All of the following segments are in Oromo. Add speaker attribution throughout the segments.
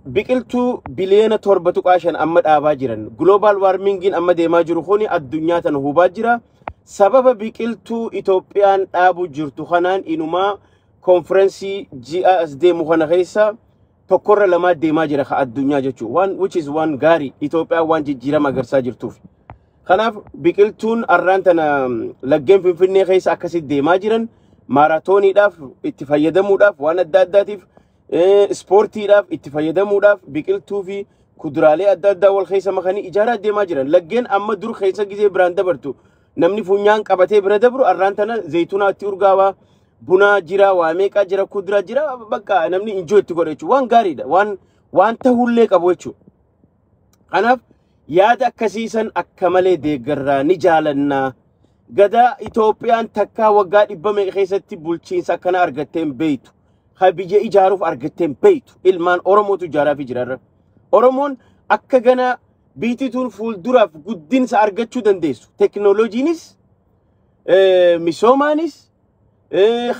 Speaker 1: biqiltuu biliyoona 7.5 amma dhaabaa jiran global warmingin amma deemaa jiru kuni addunyaa tan hubaa jira sababa biqiltuu Itoophiyaan dhaabu jirtu kanaan inumaa konferensii GAS deemu kana keessa tokkorra lama deemaa jira ka addunyaa jechuun one which is one gaarii Itoophiyaa waan jijjiirama agarsaa jirtuuf kanaaf biqiltuun arraan tana laggeen Finfinnee keessa akkasitti deemaa jiran maaraatooniidhaaf itti fayyadamuudhaaf waan adda addaatiif ispoortiidhaaf itti fayyadamuudhaaf biqiltuu fi kuduraalee adda addaa wal keessa makanii ijaaraa deemaa jiran laggeen amma dur keessa gizee biraan dabartu namni funyaan qabatee bira dabru arraan tana zayituunaatti urgaawaa buna jira waa meeqa jira kuduraa jira bakka namni enjoy itti godha jechuudha waan gaariidha waan tahullee qabu jechuudha kanaaf yaada akkasiisan akka malee deeggarraa ni jaalannaa gadaa Itoophiyaan takkaa waggaa 100 keessatti bulchiinsa akkana argatteen beeytu habiyya ijaaruuf argatteen beeytu ilmaan Oromootu ijaaraa fi jiraarra Oromoon akka gana biitituun fuulduraaf guddinsa argachuu dandeessu teknooloojiinis misoomaanis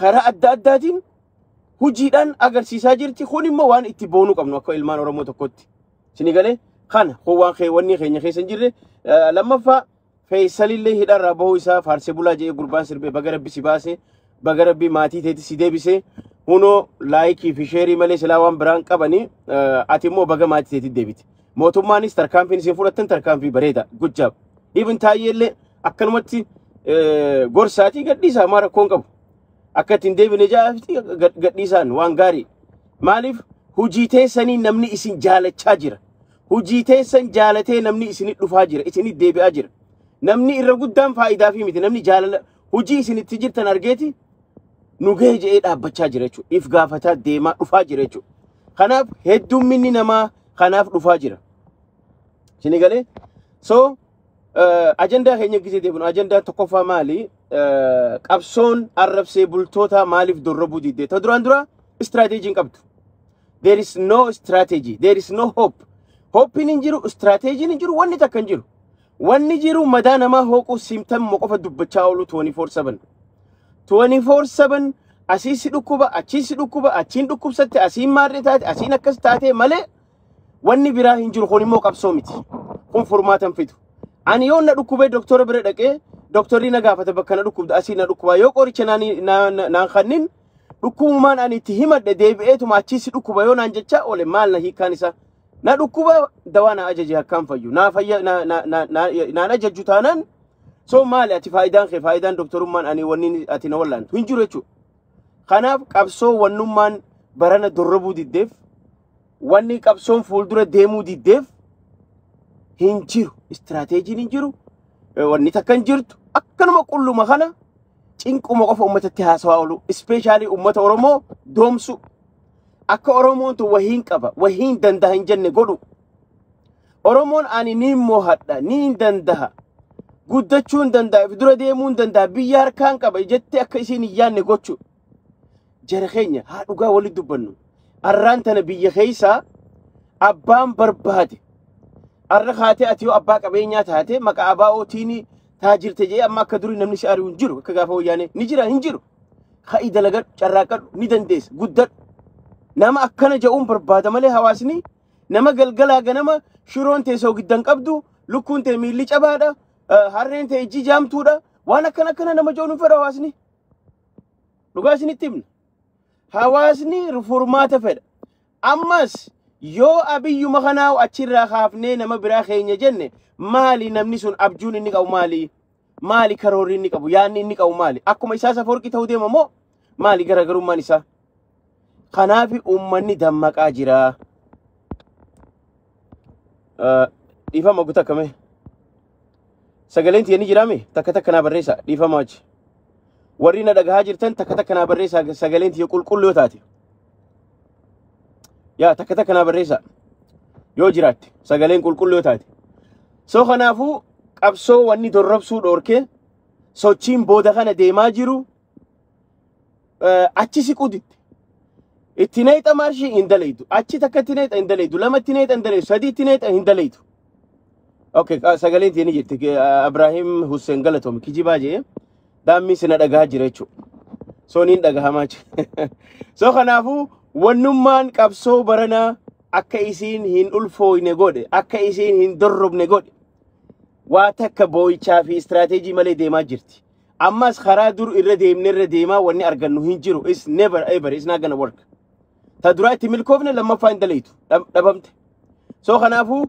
Speaker 1: karaa adda addaatiin hujiidhaan agarsiisaa jirti kun immoo waan itti boonuu qabnu akka ilmaan Oromoo tokkotti sini galee kana waan wanni keenya keessa hin jirre lammaffaa Fayyisalillee hidharraa bahuu isaa faarsee bulaa jedhee gurbaan sirbee baga rabbi si baase baga rabbi maatii teetti si deebisee hunoo laayikii fi sheerii malee silaa waan biraan qabanii ati immoo baga maatii teetti deebite mootummaanis tarkaanfiin isin fudhattan tarkaanfii bareeda good job even taayyeellee akkanumatti gorsaatii gadhiisaa maa rakkoon qabu akka ittiin deebine jaafti gadhiisaan waan gaarii maaliif hujii teessanii namni isin jaalachaa jira hujii teessan jaalatee namni isinit dhufaa jira isinit deebi'aa jira namni irra guddaan faayidaa fi miti namni jaalala hujii isinitti jirtan argeeti nu gahee jedhee dhaabbachaa jira jechuudha if gaafataa deemaa dhufaa jira jechuudha kanaaf heddumminni namaa kanaaf dhufaa jira sini galee so ajandaa keenya gisee deebinu ajandaa tokkoffaa maali qabsoon arrabsee bultoota maaliif dorrobuu diddee ta duraan dura istirateejiin qabdu there is no strategy there is no hope hin jiru istirateejiin hin jiru wanni takka hin jiru wanni jiru madaa namaa hooquu simtam moqofa dubbachaa oolu 24/7 24/7 asiisi dhukkuba achiisi dhukkuba achiin dhukkubsatte asiin maarree taate asiin akkas taate malee wanni biraa hin jiru kun immoo qabsoo miti kun furmaatan fitu ani yoo na dhukkubee doktora bira dhaqee doktorri na gaafata bakka na dhukkubda asii na dhukkuba yoo qoricha naan kannin dhukkubumaan ani itti himadhe deebi'eetuma achiisi dhukkuba yoo naan jecha ole maal na hiikaan isaa na dhukkuba dawana ajaji hakkaan fayyu na fayya na ajaju taanan so maali ati faayidaan doktorummaan ani wanni ati na wallantu hin jiru jechuudha kanaaf qabsoo wannummaan barana dorrobuu diddeef wanni qabsoon fuuldura deemuu diddeef hin jiru istirateejiin hin jiru wanni takka hin jirtu akkanuma qulluma kana cinquma qofa ummatatti haasawaa oolu especially ummata Oromoo doomsu akka Oromoon tu wahiin qaba wahiin danda'a hin jenne godhu Oromoon ani niin mohadha niin danda'a guddachuun danda'a dura deemuun danda'a biyya harkaan qaba jettee akka isin iyyaanne gochu jara keenya haa dhugaa walitti dubbannu arraan tana biyya keessa abbaan barbaade arra kaatee ati yoo abbaa qabeenyaa taate maqaa abbaa ootiini taajirte jee amma akka durii namni si ari'u hin jiru akka gaafa wayyaane ni jira hin jiru ha'i dalagadhu carraaqadhu ni dandeessa guddadhu nama akkana ja'uun barbaada malee hawaasni nama galgalaa ganama shiroon teessoo giddan qabdu lukkuun tee miilli cabaadha harreen tee ijji jaamtuudha waan akkana nama ja'uun fedha hawaasni dhugaa isinitti himna hawaasni furmaata fedha ammas yoo abiyyuma kanaa achirraa kaafnee nama biraa keenya jenne maali namni sun abjuun inni qabu maali karoorri inni qabu yaanni inni qabu maali akkuma isaa saforqi ta'uu deema moo maali garaagarummaan isaa kanaafi ummanni dammaqaa jira dhiifama guutaa kame sagaleen tiyanii jiraame takka naa barreessa dhiifama achi warri na dhagahaa jirtan takka naa barreessa sagaleen tiya qulqulluu taate yaa takka naa barreessa yoo jiraatte sagaleen qulqulluu taate so kanaafuu qabsoo wanni dorrobsuu dhoorkee sochiin booda kana deemaa jiru achi si quditte ittineexa marshi hindalaytu achi takka ittineexa hindalaytu lama ittineexa hindalaytu sadi ittineexa hindalaytu okay sagaleen tiyanii jirti Ibrahim Hussein Galatoom kijibaa jee daammi sina dhagahaa jira jechuudha so niin dhagahamaa jira so kanaafuu wannummaan qabsoo baranaa akka isiin hin ulfooyne godhe akka isiin hin dorrobne godhe waa takka boo'ichaa fi istiraatejii malee deemaa jirti ammas karaa dur irra deemaa wanni argannu hin jiru is never ever is not gonna work ta duraatti milkoofne lammaffaa hin dalaytu dhabamte so kanaafu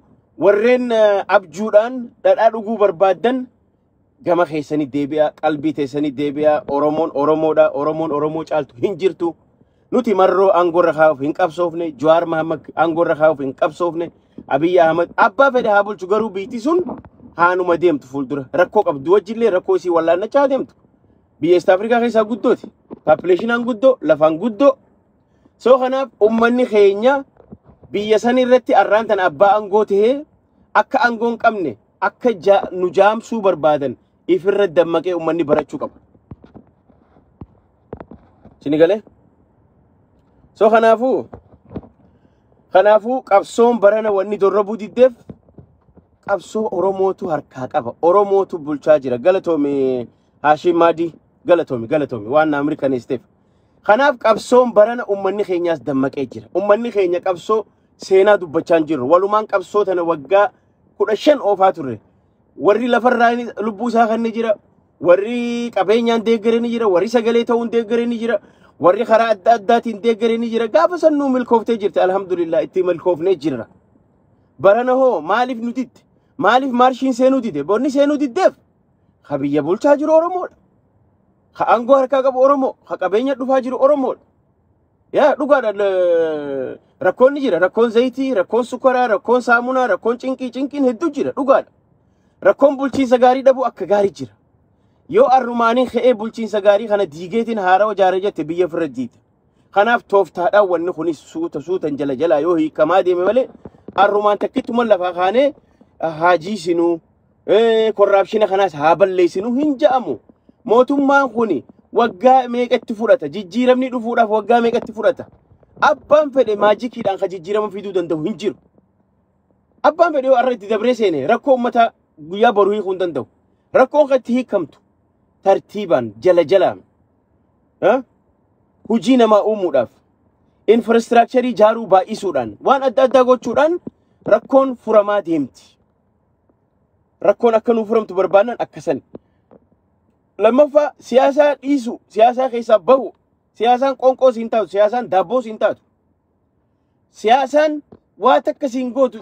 Speaker 1: warreen abjuudhaan dhadhaa dhuguu barbaadan gama keessanii deebi'a qalbii teessanii deebi'a oromoon oromoodha oromoon oromoo caaltu hin jirtu nuti marroo angorra kaa'uuf hin qabsoofne Jawaar Mohammad angorra kaa'uuf hin qabsoofne Abiy Ahmed abbaa fedhe haa bulchu garuu biitii sun haanuma deemtu fuuldura rakkoo qabdu wajjillee rakkoo isii wallaannachaa deemtu biyya East Afrikaa keessaa guddooti populationaan guddoo lafaan guddoo so kanaaf ummanni keenya biyya san irratti arraan tan abbaa angoo tahee akka angoon qabne akka nu jaamsuu barbaadan ifirra dammaqee ummanni barachuu qaba sinigale so kanaafu qabsoon barana wanni dorrobuu diddeef qabsoo oromootu harkaa qaba oromootu bulchaa jira galatoomi Hashim Madi galatoomi waan Ameerikaanisteef kanaaf qabsoon barana ummanni keenyaas dammaqee jira ummanni keenya qabsoo seenaa dubbachaan jirru walumaan qabsoo tana waggaa 15 oofaa turre warri lafarraa lubbuu isaa kan jira warri qabeenyaan deeggaranii jira warri sagalee ta'uun deeggaranii jira warri karaa adda addaatiin deeggaranii jira gaafa sannuu milkooftee jirti alhamdulillah itti milkoofnee jirra barana hoo maaliif nutitti maaliif maarshiin seenuu dide bonni seenuu diddeef ka biyya bulchaa jiru oromoodha ka aangoo harkaa qabu oromoo ka qabeenya dhufaa jiru oromoodha yaa dhugaadha rakkoon jira rakkoon zayitii rakkoon sukaraa rakkoon saamunaa rakkoon cinqiin hedduu jira dhugaadha rakkoon bulchiinsa gaarii dhabu akka gaarii jira yoo arrumaanii ka'ee bulchiinsa gaarii kana diigeetiin haarawa jaaree jette biyya firra diite kanaaf tooftaadhaan wanni kunis suutan jala yoo hiikamaa deeme malee arrumaan takkittuma lafaa kaanee haajii sinuu korraapshina kanaas haa balleessinuu hin ja'amu mootummaan kuni waggaa meeqatti fudhata jijjiiramni dhufuudhaaf waggaa meeqatti fudhata abbaan fedhe maajikiidhaan ka jijjiirama fiduu danda'u hin jiru abbaan fedhe yoo arratti dabree seene rakkoo ummata guyyaa boruu hiikuu hin danda'u rakkoon kan itti hiikamtu tartiibaan jalaan hujii namaa uumuudhaaf infraastiraakcharii jaaruu baay'isuudhaan waan adda addaa gochuudhaan rakkoon furamaa deemti rakkoon akka nuu furamtu barbaannan akkasan lammaffaa siyaasaa dhiisu siyaasaa keessaa bahu siyaasaan qonqoo siin taatu siyaasaan daabboo siin taatu siyaasaan waa takka siin gootu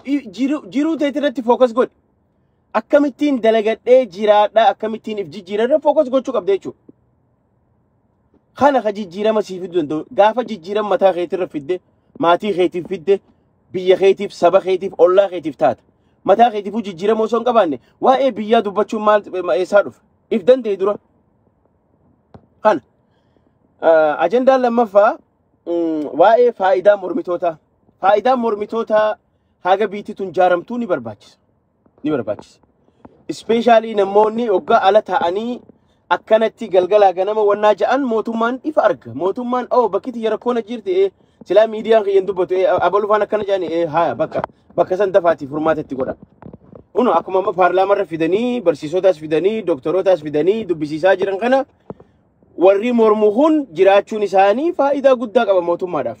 Speaker 1: jiruu teetirratti fookas godhi akkamittiin dalagadhee jiraadhaa akkamittiin if jijjiirarra fookas gochuu qabda jechuudha kana ka jijjiirama sii fiduu danda'u gaafa jijjiirama mataa keetirra fidde maatii keetiif fidde biyya keetiif saba keetiif ollaa keetiif taata mataa keetiif jijjiirama osoo hin qabaanne waa'ee biyyaa dubbachuun maal eessaa dhufa if danda'e dura kana ajendaan lammaffaa waa'ee faayidaa mormitootaa haga biitituun jaaramtuu ni barbaachisa especially namoonni hoggaa ala ta'anii akkanatti galgalaa ganama wannaa ja'an mootummaan ifa arga mootummaan bakkiti rakkoona jirti silaa miidiyaan kiyyan dubbatu abalufaan akkana jedhani haa bakka san dafaatiif furmaatatti godha uno akkuma amma paarlaamarra fidanii barsiisotaas fidanii doktorotaas fidanii dubbisiisaa jiran kana warri mormuun jiraachuun isaanii faayidaa guddaa qaba mootummaadhaaf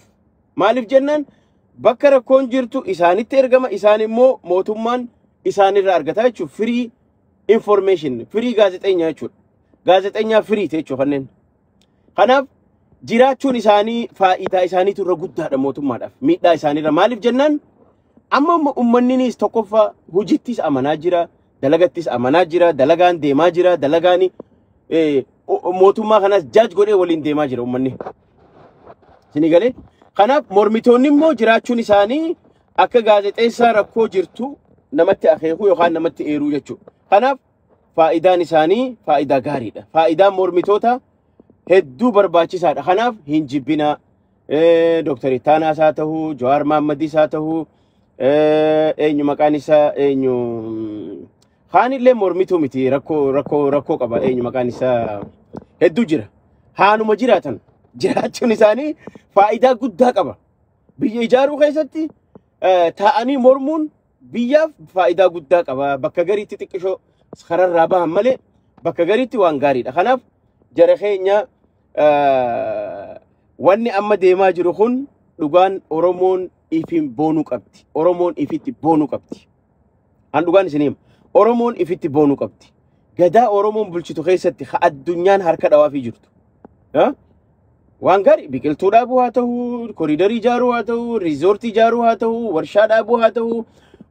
Speaker 1: maaliif jennaan bakka rakkoon jirtu isaanitti ergama isaan immoo mootummaan isaanirra argata jechuun free information free gaazexeenya jechuudha gaazexeenyaa free jechuudha kanneen kanaaf jiraachuun isaanii faayidaa isaaniitu irra guddaadha mootummaadhaaf miidhaa isaanirra maaliif jennaan amma ummanninis tokkoffaa hujittis amanaa jira dalagattis amanaa jira dalagaan deemaa jira dalagaan mootummaa kanas jaaj godhee waliin deemaa jira ummanni sinigale kanaaf mormitoonni immoo jiraachuun isaanii akka gaazexeessaa rakkoo jirtu namatti akeekuu yookaan namatti eeruu jechuudha kanaaf faayidaan isaanii faayidaa gaariidha faayidaan mormitoota hedduu barbaachisaadha kanaaf hin jibbina Dr. Ittaanaas haa ta'uu Jawaar Mohammadiis haa ta'uu eenyu maqaan isaa eenyu haanillee mormituu miti rakkoo qaba eenyu maqaan isaa hedduu jira haanuma jiraatan jiraachuun isaanii faayidaa guddaa qaba biyya ijaaruu keessatti taa'anii mormuun biyyaaf faayidaa guddaa qaba bakka gariitti xiqqishoo kararraa bahan malee bakka gariitti waan gaariidha kanaaf jara keenya wanni amma deemaa jiru kun dhugaan oromoon ifin boonuu qabdi. Oromoon ifitti boonuu qabdi. An dhugaan isiniim. Oromoon ifitti boonuu qabdi. Gadaa Oromoon bulchitu keessatti addunyaan harka dhawaafii jirtu. Waan gaarii biqiltuu dhaabuu haa ta'u, koriidarii ijaaruu haa ta'u, riizoortii ijaaruu haa ta'u, warshaa dhaabuu haa ta'u,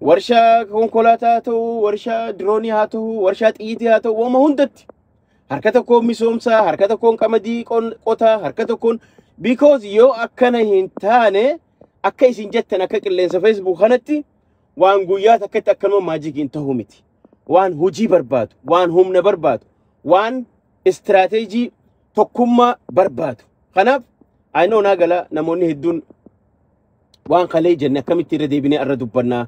Speaker 1: warshaa konkolaataa haa ta'u, warshaa diroonii haa ta'u, warshaa xiyyiitii haa ta'u, waan hundatti. Harka tokkoon misoomsaa, harka tokkoon qamadii qotaa, harka tokkoon because yoo akkana hin taane akka isin jettan akka qilleensa Facebook kanatti waan guyyaa takkatti akkanuma maajikiin ta'uu miti. Waan hojii barbaadu, waan humna barbaadu, waan istiraatejii tokkummaa barbaadu. Kanaaf aynoo naagala namoonni hedduun waan kalee jenne akkamitti irra deebinee arra dubbannaa.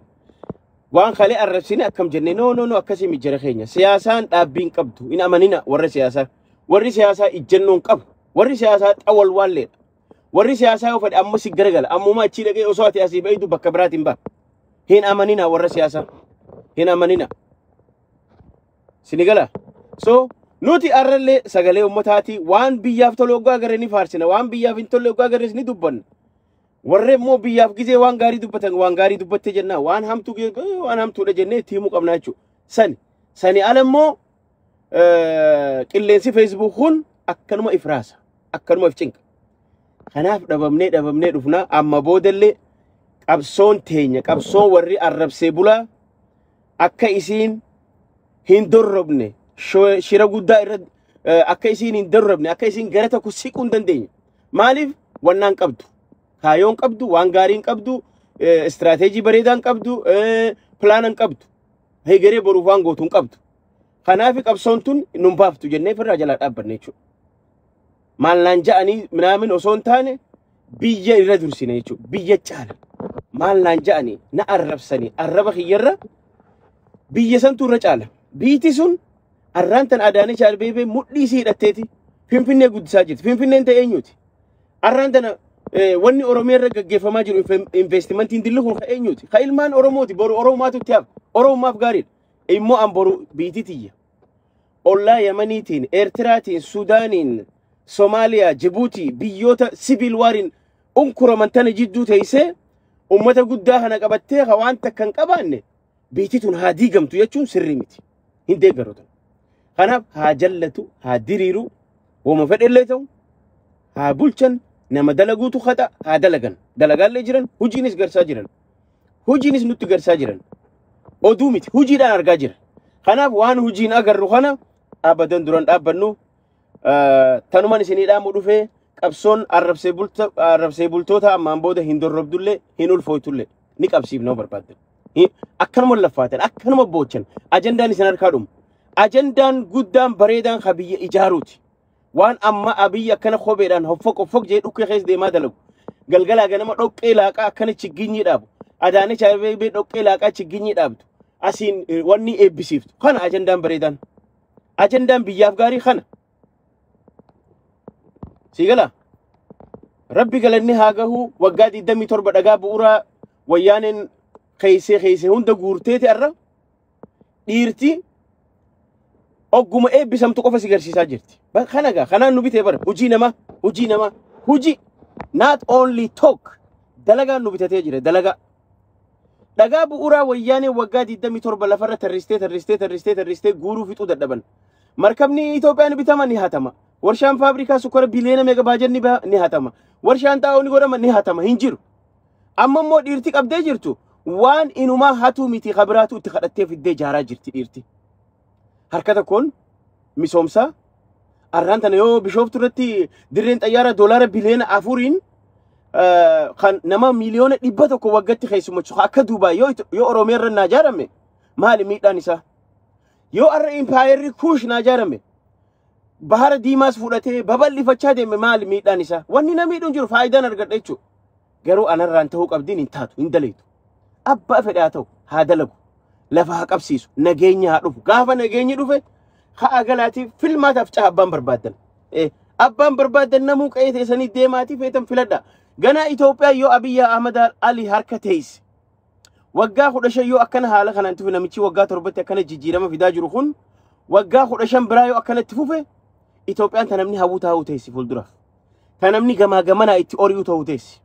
Speaker 1: Waan kalee arrabsine akkam jenne no akkasii mijjara keenya. Siyaasaan dhaabbiin qabdu hin amanina warra siyaasaa. Warri siyaasaa ijjennoon qabu. Warri siyaasaa xawal waalleedha. Warri siyaasaa yoo fedhe amma si garagala. Ammuma achii dhaqee osoo ati asii ba'idu bakka biraatiin ba'a. Hin amanina warra siyaasaa. Hin amanina. Sinigala. So nuti arralle sagalee ummataati waan biyyaaf tole oggaa garanii faarsina waan biyyaaf hin tolle oggaa garees ni dubbanna. Warre immoo biyyaaf gizee waan gaarii dubbatan waan gaarii dubbatte jenna waan hamtuudha jennee itti himuu qabna jechuudha. Sani ala immoo qilleensi Facebook kun akkanuma ifraasa akkanuma if cinqa. Kanaaf dhabamnee dhufna amma boodallee qabsoon teenya qabsoon warri arrabsee bulaa akka isiin hin dorrobne shira guddaa irra akka isiin hin dorrobne akka isiin gara tokko siquu hin dandeenye. Maaliif wannaan qabdu kaayoon qabdu waan gaariin qabdu istiraatejii bareedaan qabdu pilaanan qabdu heegaree boruuf waan gootuun qabdu. Kanaaf qabsoon tun nun baaftu jennee firraa jalaa dhaabbanne jechuudha. Maallaan ja'anii minaamin osoo hin taane biyya irra dursine jechuudha. Biyya caala. Maallaan ja'anii na arrabsanii arraba kiyyarra biyya santu irra caala. Biiti sun arraan tan Adaanech Abeebee mudhii isii hidhatteeti Finfinnee guddisaa jirti. Finfinneen ta'e eenyuti? Arraan tana wanni Oromiyaa irra gaggeeffamaa jiru investimentiin dilli kun eenyuti? Ka ilmaan Oromooti boru Oromomaatu itti hafa. Oromomaaf gaariidha. Immoo an boru biiti tiyya. Ollaa Yamaniitiin, Eertiraatiin, Suudaaniin, Somaaliyaa, Jibuutii biyyoota sibiil waariin unkuraman tana jidduu teessee ummata guddaa kana qabattee waan takka hin qabaanne biiti tun haa diigamtu jechuun sirrii miti. Hin deeggarotan. Kanaaf haa jallatu, haa diriiru, wooma fedhellee ta'u, haa bulchan, nama dalaguutu khata, haa dalagan. Dalagaallee jiran, hojiinis garsaa jiran. Hojiinis nutti garsaa jiran. Oduu miti, hojiidhaan argaa jira. Kanaaf waan hojiin agarru kana abadan duran dhaabbannu tanuman isinii dhaamu dhufee qabsoon arrabsee bultoota ammaan booda hin dorrobdullee hin ulfooytullee ni qabsiifnoo barbaaddan. Akkanuma laffaatan, akkanuma boochan, ajandaan isin harkaa dhumu. Ajandaan guddaan bareedaan ka biyya ijaaruuti. Waan amma abiyyi akkana kopheedhaan hoffoq jee dhukkee keessa deemaa dalagu. Galgalaa ganama dhoqqee laaqaa akkana chigginyi dhaabu. Adaanech Abeebee dhoqqee laaqaa chigginyi dhaabdu. Asiin wanni eebbisiiftu. Kana ajandaan bareedaan. Ajandaan biyyaaf gaarii kana. Sigala. Rabbi galanni haa gahu waggaa 27 dhagaa bu'uuraa wayyaaneen keessa hunda guurteeti arra dhiirti ogguma eebbisamtu qofa si garsiisaa jirti. Kanagaa kanaan nu bitee bara hojii nama hojii not only talk dalagaan nu bitatee jira dalagaa. Dhagaa bu'uuraa wayyaanee waggaa 27 lafarra tarristee guuruu fixuu dadhaban. Markabni Itoophiyaan bitama ni hatama. Warshaan faabrikaa sukkaara biliyoona meeqa baajanni ni hatama. Warshaan xaa'oo ni godhama ni hatama hin jiru. Amma immoo dhiirti qabdee jirtu waan inumaa hatuu miti kabiraatu itti kadhattee fiddee jaaraa jirti dhiirti. Harka tokkoon misoomsaa arraan tana yoo Bishooftu irratti dirreen xayyaara doolaara biliyoona 4 kan nama miliyoona 100 waggatti keessumachu akka Duubaay yoo Oromiyaa irra naa jaarame maali miidhaan isaa? Yoo arra impaayerri Kuush naa jaarame bahara diimaas fudhatee babal'ifachaa deeme maali miidhaan isaa? Wanni na miidhuun jiru faayidaan argadha jechuudha. Garuu anarraan ta'uu qabdiin hin taatu hin daleetu. Abbaa fedhaa ta'u haa dalagu. Lafa haa qabsiisu. Nageenya haa dhufu. Gaafa nageenyi dhufe haa galaatiif filmaataaf caa abbaan barbaadan. Abbaan barbaadan namuu qe'ee teessanii deemaatiif feetan filadha. Ganaa Itoophiyaa yoo Abiy Ahmed Ali harka teesse. Waggaa 15 yoo akkana haala kanaan tufe namichi waggaa 7 akkana jijjiirama fidaa jiru kun waggaa 15 biraa yoo akkanatti fufe Itoophiyaan tan namni hawwu taa'uu teessi fuulduraaf. Tan namni gamaa gamanaa itti ori'uu ta'uu teessi.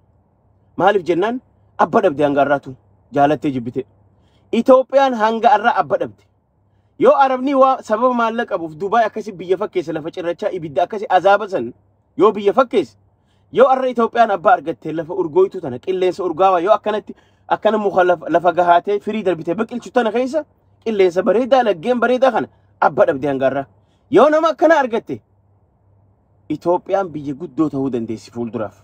Speaker 1: Maaliif jennaan abba dhabde hanga arraatu jaalattee jibbite Itoophiyaan hanga arraa abba dhabde yoo arabni waa sababa maallaqa qabuuf Dubaay akkasi biyya fakkeessa lafa cirrachaa ibidda akkasi azaaba san yoo biyya fakkeessa yoo arra Itoophiyaan abba argatte lafa urgooytu tana qilleensa urgaawa yoo akkanatti akkana muka lafa gahaatee firii darbite biqilchu tana keessa qilleensa bareedaa laggeen bareedaa kana abba dhabde hanga arraa yoo nama akkana argatte Itoophiyaan biyya guddoo ta'uu dandeessi fuulduraaf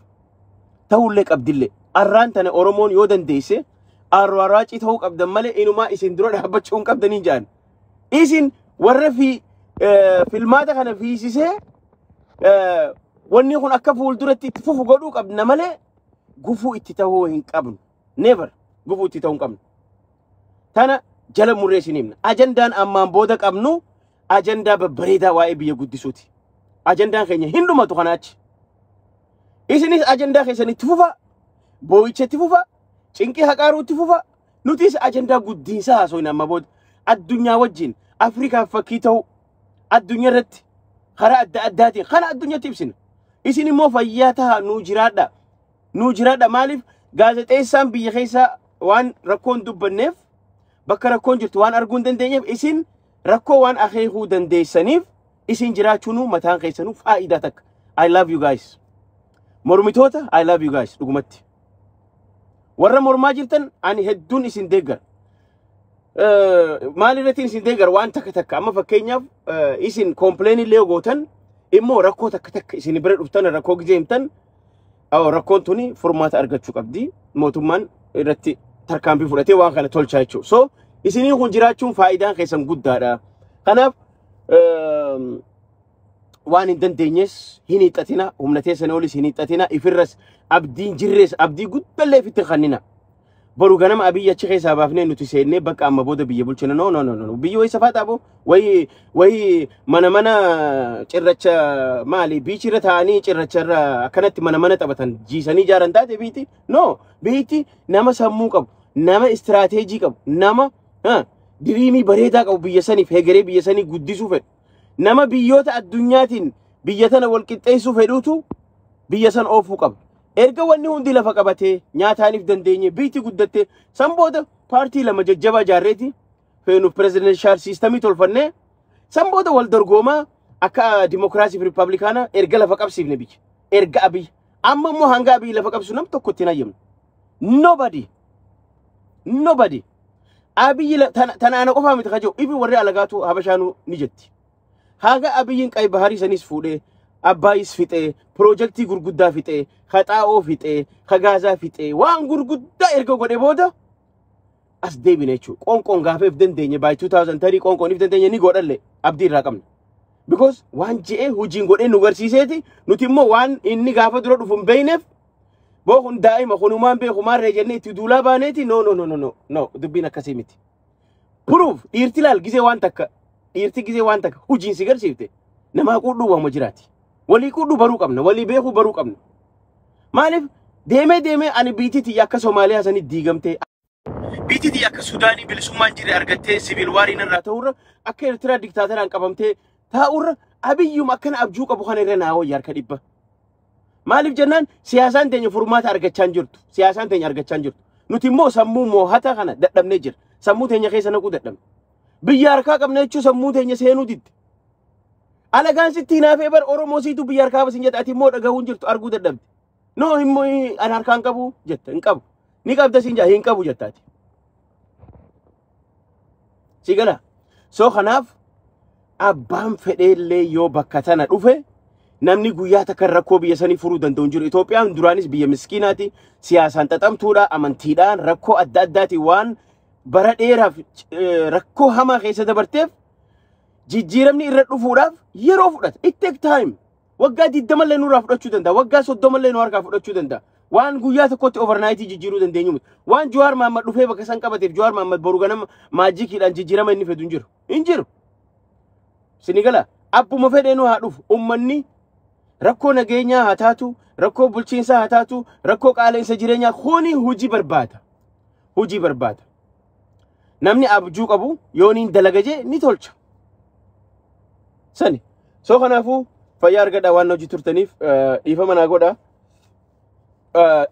Speaker 1: ta'ullee qabdillee arraan tana Oromoon yoo dandeesse arraaraaci ta'uu qabdan malee inumaa isin dura dhaabbachuu hin qabdanii jaan isin warra filmaata kana fiisisee wanni kun akka fuulduratti itti fufu godhuu qabna malee gufuu itti ta'uu hin qabnu never gufuu itti ta'uu hin qabnu tana jala murree isin himna ajandaan ammaan booda qabnu ajandaa babbareedaa waa'ee biyya guddisuuti ajandaan keenya hin dhumatu kanaachi isinis ajandaa keessan itti fufa boo'icha itti fufa cinqii haqaaruu itti fufa nutis ajandaa guddiinsaa haasofna amma booda addunyaa wajjin Afrikaaf fakkii ta'u addunyaa irratti karaa adda addaatiin kana addunyatti ibsina isin immoo fayyaa ta'a nuu jiraadha maaliif gaazexeessaan biyya keessa waan rakkoon dubbanneef bakka rakkoon jirtu waan arguu hin dandeenyeef isin rakkoo waan akeekuu dandeessaniif isin jiraachuun mataan keessanuu faayidaa takka I love you guys mormitoota I love you guys dhugumatti warra mormaa jirtan ani hedduun isin deeggar maalirratti isin deeggar waan takka amma fakkeenyaaf isin complain illee gootan immoo rakkoo takka isin bira dhuftan rakkoo gizee himtan rakkoon tuni furmaata argachuu qabdi mootummaan irratti tarkaanfii fudhatee waan kana tolchaa jechuudha so isiniin kun jiraachuun faayidaan keessan guddaadha kanaaf waan hin dandeenyes hin hiixatina humnatee sana olis hin hiixatina ifirras abdiin jirrees abdii guddallee fitti kannina boru ganama abiyya achi keessaa baafnee nuti seennee bakka amma booda biyya bulchina no biyya way safaa taabo way mana cirracha maali biichi irra taa'anii cirracha irra akkanatti mana taphatan jiisanii jaaran taate biiti no biiti nama sammuu qabu nama istirateejii qabu nama diriimii bareedaa qabu biyya saniif hegeree biyya sanii guddisuu fedhu nama biyyoota addunyaatiin biyya tana wal qixxeessuu fedhuutu biyya san oofuu qaba erga wanni hundi lafa qabatee nyaataaniif dandeenye biitti guddatte san booda paartii lama jajjabaa jaarreeti feenu presidential systemii tolfannee san booda wal dorgoomaa akka dimokiraasii fi ripablikaana erga lafa qabsiifne biyya erga abiyya amma immoo hanga abiyyi lafa qabsu nam tokko ittiin hayyamne nobody abiyyi tanaana qofaa miti kajoo ifi warri alagaatu habashaanuu ni jetti haga abiyyin qay baharii sanis fuudhee abbaayis fixee projektii gurguddaa fixee haxaa'oo fixee hagaazaa fixee waan gurguddaa erga godhe booda as deebine jechuudha qoonqoon gaafeef dandeenye by 2030 qoonqooniif dandeenye ni godhalle abdii irraa qabna because waan je'ee hojiin godhee nu garsiiseeti nuti immoo waan inni gaafa dura dhufu hin beeyneef boo kun daa'ima kunumaan beeku maarree jennee itti duulaa baaneeti no dubbiin akkasii miti proof dhiirti laal gisee waan takka hojiin si garsiifte namaa quudhuu waama jiraati walii quudhuu baruu qabna walii beekuu baruu qabna maaliif deemee ani biititi akka Soomaaliyaa sanitti diigamtee biititi akka Sudaanii bilisummaan jirre argattee siviil waariin irraa ta'urra akka Eertiraa diktaatoraan qabamtee ta'urra abiyyuma akkana abjuu qabu kana irra naawoo harka dhibba maaliif jennaan siyaasaan teenya furmaata argachaa jirtu nuti immoo sammuu moohata kana dadhabnee jira sammuu teenya keessa naquu dadhabne biyya harkaa qabna jechuun sammuu teenya seenuu didde alagaan sitti hinaafee bar Oromoo siitu biyya harkaa basin jedhaati immoo dhagahuun jirtu arguu dadhabde no immoo an harkaan qabu jetta hin qabu ni qabda siin jaa hin qabu jettaati sigala so kanaaf abbaan fedheellee yoo bakka tana dhufe namni guyyaa takka rakkoo biyya sanii furuu danda'u jiru Itoophiyaan duraanis biyya miskiinaati siyaasaan xaxamtuudha amantiidhaan rakkoo adda addaati waan bara dheeraaf rakkoo hamaa keessa dabarteef jijjiiramni irra dhufuudhaaf yeroo fudhata it take time waggaa 20 mallee nurraa fudhachuu danda'a waggaa 30 mallee nu harkaa fudhachuu danda'a waan guyyaa tokkotti overnight jijjiiruu dandeenyu miti waan Jawaar Mohaammed dhufee bakka san qabateef Jawaar Mohaammed boru ganama maajikiidhaan jijjiirama inni fedhu hin jiru sinigala abbuma fedhee nu haa dhufu ummanni rakkoo nageenyaa haa taatu rakkoo bulchiinsaa haa taatu rakkoo qaala'insa jireenyaa kuni hojii barbaada namni abjuu qabu yooniin dalagaje ni tolcha sani so kanaafuu fayyaa argadhaa waan hojii turtaniif dhiifama naa godhaa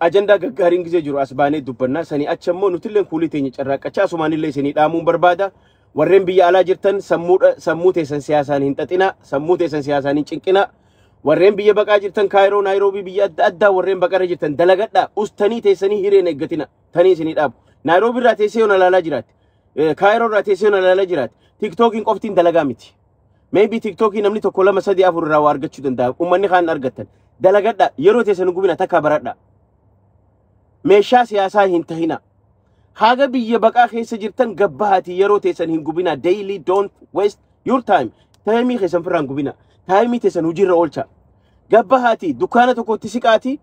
Speaker 1: ajanda gaggaarin gize jiru asbaanee dubbanna sanii achammoo nutilleen kuulii teenya carraaqachaa sumaanillee sanii dhaamuun barbaada warreen biyya alaa jirtan sammuu teessan siyaasaan hin xaxina sammuu teessan siyaasaan hin cinqina warreen biyya baqaa jirtan kaayiroo naayiroobii biyya adda addaa warreen baqara jirtan dalagadhaa ustanii teessanii hireen eeggatina tanii isinii dhaabu naayiroobii irraa teessee yoon alaalaa jiraate kaayiroo irraa teessee yoon alaalaa jiraate tiktookiin qoftiin dalagaa miti maybe tiktokii namni tokko lama sadii afur irraa waa argachuu danda'a ummanni kaan argattan dalagadhaa yeroo teessan gubina takka baradhaa meeshaa siyaasaa hin tahina haga biyya baqaa keessa jirtan gabbahati yeroo teessan hin gubina daily don't waste your time taayimii keessan firraan gubina taayimii teessan hojiirra oolcha gabbahati dukkaana tokkotti siqaati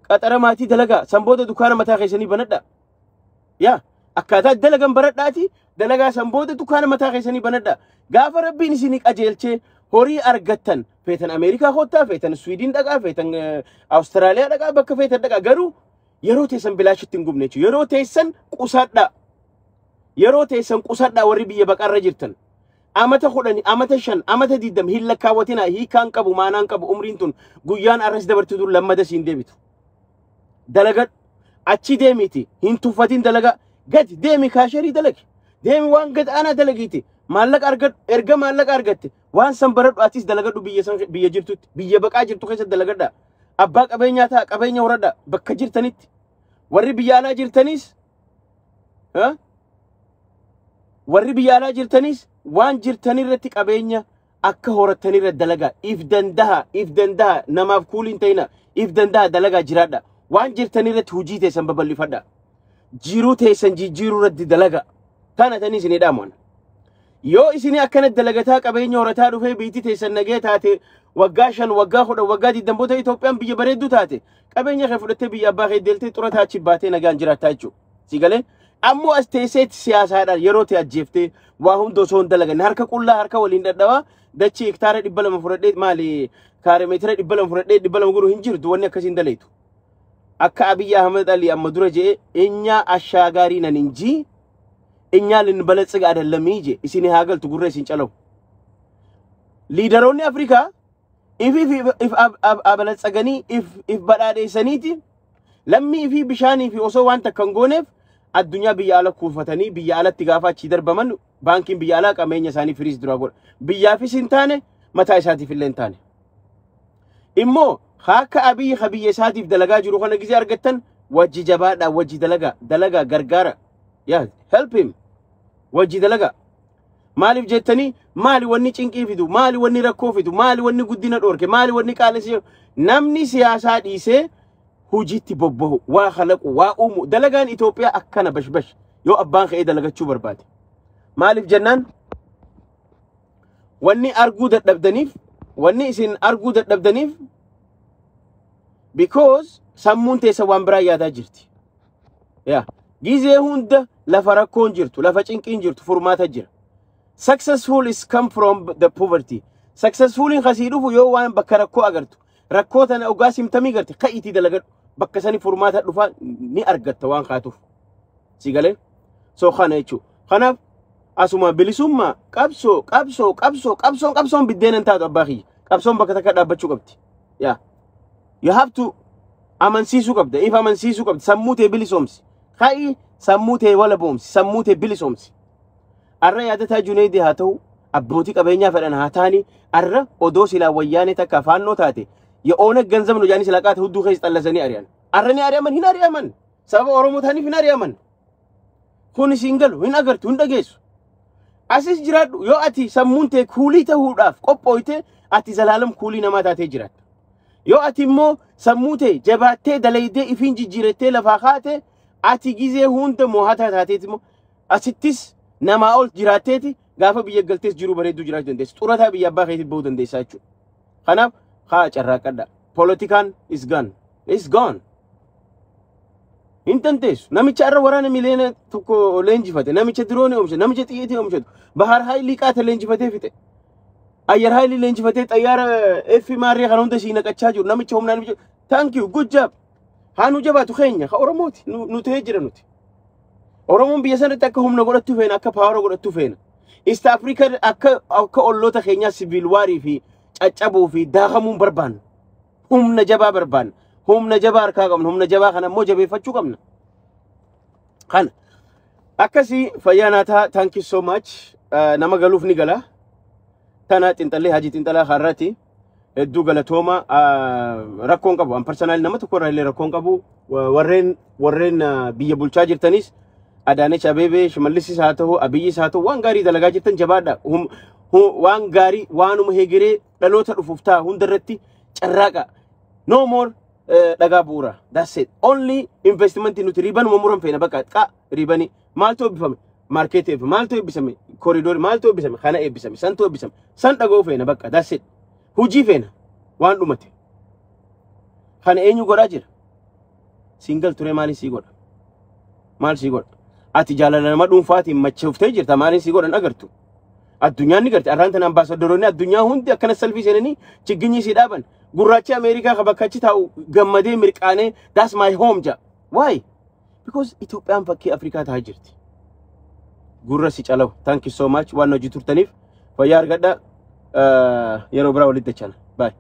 Speaker 1: qaxaramaatii dalagaa sanbooda dukkaana mataa keessanii banadha yaa akkaataa dalagan baradhaati dalagaa sanbooda dukkaana mataa keessanii banadha gaafa rabbiin isinii qajeelchee horii argattan feetan Ameerikaa hottaa feetan Swiidin dhaqaa feetan Awustiraaliyaa dhaqaa bakka feetan dhaqaa garuu yeroo teessan bilaashitti hin gubne jechuudha yeroo teessan qusadhaa warri biyya baqarra jirtan amata 10 amata 5 amata 20 hin lakkaawwatina hiikaan qabu maanaan qabu umriin tun guyyaan arras dabartitu lammada siin deebitu dalaga achi deemiti hin tuffatin dalaga gad deemi kaasherii dalagi deemi waan gad ana dalagiti maallaqa argad erga maallaqa argatte waan san baradhu atis dalagadhu biyya jirtutti biyya baqaa jirtu keessa dalagadha abbaa qabeenyaa ta'a qabeenya horadha bakka jirtanitti warri biyya alaa jirtanis warri biyya alaa jirtanis waan jirtanirratti qabeenya akka horattanirra dalaga if dandaha namaaf kuuliin ta'ina if dandaha dalaga jiraadha waan jirtanirratti hujii teessan babal'ifadha jiruu teessan jijjiiruu irratti dalaga tana tanii isinii dhaamuun yoo isinii akkana dalagataa qabeenya horataa dhufee biitii teessan nagee taate waggaa 5 waggaa 10 waggaa 20 booda Itoophiyaan biyya bareedduu taate qabeenya kee fudhattee biyya abbaa kee deeltee xurataa achi baatee nagaan jiraattaa jechuudha si galee ammoo as teesseetti siyaasaadhaan yeroo ta'e ajjeeftee waa hunda osoo hin dalagan harka qullaa harka waliin dadhabaa dachii hektaara 200 fudhadhee maali kaare meetira 200 fudhadhee 200 guruu hin jirtu wanni akkasiin dalaytu akka Abiy Ahmed Ali amma dura jee enya ashaagarii nan inji enya linbalatsiga adallamii je isini haagaltu gurra isin calaw liidaroonni Afrikaa if abalatsaganii if badhaadheessaniiti lammii fi bishaanii fi osoo waan takkan gooneef addunyaa biyya ala kuufatanii biyya alatti gaafa achi darbaman baankiin biyya alaa qabeenya isaanii firiis dura godha biyyaafis hin taane mataa isaatiif illee hin taane immoo haka Abiy biyya isaatiif dalagaa jiru kana gisee argattan wajji jabaadha wajji dalaga gargaara yaa help him wajji dalaga maaliif jettanii maali wanni cinqii fidu maali wanni rakkoo fidu maali wanni guddina dhoorke maali wanni qaalessi namni siyaasaa dhiisee hujiitti bobbahu waa khalaqu waa uumu dalagaan Itoophiyaa akkana bashbash yoo abbaan ka'ee dalagachuu barbaade maaliif jennaan wanni arguu dadhabdaniif wanni isin arguu dadhabdaniif because sammuun teessa waan biraa yaadaa jirti yaa gizee hunda lafa rakkoon jirtu lafa cinqiin jirtu furmaata jira successful is come from the poverty successful in khasidufu yo waan bakka rakkoo agartu rakkoo tana ogaa simtamii garte ka'itii dalagadhu bakka sani furmaata dhufa ni argatta waan kaatuuf si galee so kana jechu kanaaf asuma bilisummaa qabsoon biddeenan taatu abbaa kiyya qabsoon bakka takka dhaabbachuu qabdi yaa you have to amansiisuu qabda if amansiisuu qabda sammuu tee bilisoomsi ka'i sammuu tee wala boomsi sammuu tee bilisoomsi arra yaadataa Junayd haa ta'u abbootii qabeenyaa fedhan haa taani arra odoo silaa wayyaanee takka faannoo taate ya oonag ganzam no jaani silaqaata hudduu keessa xallasanii ari'an arra ni ari'aman hin ari'aman sababa Oromoo taaniif hin ari'aman kun singalu hin agartu hin dhageessu asis jiraadhu yoo ati sammuun tee kuulii ta'uudhaaf qophooyte ati zalaalam kuulii namaa taatee jiraatta yoo ati immoo sammuu tee jabaattee dalaydee ifiin jijjiirattee lafaa kaate ati gizee hunda moohataa taateeti immoo asittis namaa ol jiraatteeti gaafa biyya galtees jiru bareedduu jiraachuu dandeessa xurataa biyya abbaa keetiif bahuu dandeessaa jechuudha kanaaf haa carraaqadha politikaan is gone hin dandeessu namicha arra waraana miliyoona tokko leenjifate namicha diroonii oomishate namicha xiyyeetii oomishatu bahar haayilii qaata leenjifatee fixe ayyar haayilii leenjifatee xayyaara effi maarree kan hunda ishii naqachaa jiru namicha humnaan namicha thank you good job haa nu jabaatu keenya ka Oromooti nu ta'ee jira nuti Oromoon biyya sanatti akka humna godhattu feena akka paawara godhattu feena East Africa akka olloota keenyaa civil warii fi caccabuu fi daakamuun barbaanna humna jabaa barbaanna humna jabaa harkaa qabna humna jabaa kana immoo jabeeffachuu qabna kana akkasii fayyaa naataa thank you so much nama galuuf ni gala tana xinxallee hajii xinxalaa har'aati hedduu galatooma rakkoon qabu an personal nama tokko irraa illee rakkoon qabu warreen biyya bulchaa jirtanis Adaanech Abeebee Shimallis haa ta'u Abiyyis haa ta'u waan gaarii dalagaa jirtan jabaadha waan gaarii waanuma hegeree dhaloota dhufuuf ta'a hundarratti carraaqa no more dhagaa bu'uura that's it only investment nuti riban muran feena bakka qa ribani maaltu eebbifame market eebbifame maaltu eebbisame corridor maaltu eebbisame kana eebbisame santu eebbisame san dhagoo feena bakka that's it hujii feena waan dhumate kana eenyu godhaa jira single ture maali sii godha maal sii godha ati jaalala nama dhuunfaatiin macheeftee jirta maaliin sii godhan agartu addunyaan ni garti arraantan ambaasadoroonni addunyaa hundi akkana salfii seenanii chigginyi sii dhaaban gurraachi Ameerikaa ka bakkachi taa'u gammadee mirqaanee that's my home ja why because Itoophiyaan fakkii Afrikaa taa'aa jirti gurra si calaw thank you so much waan hojii turtaniif fayyaa argadha yeroo biraa walitti dachana bye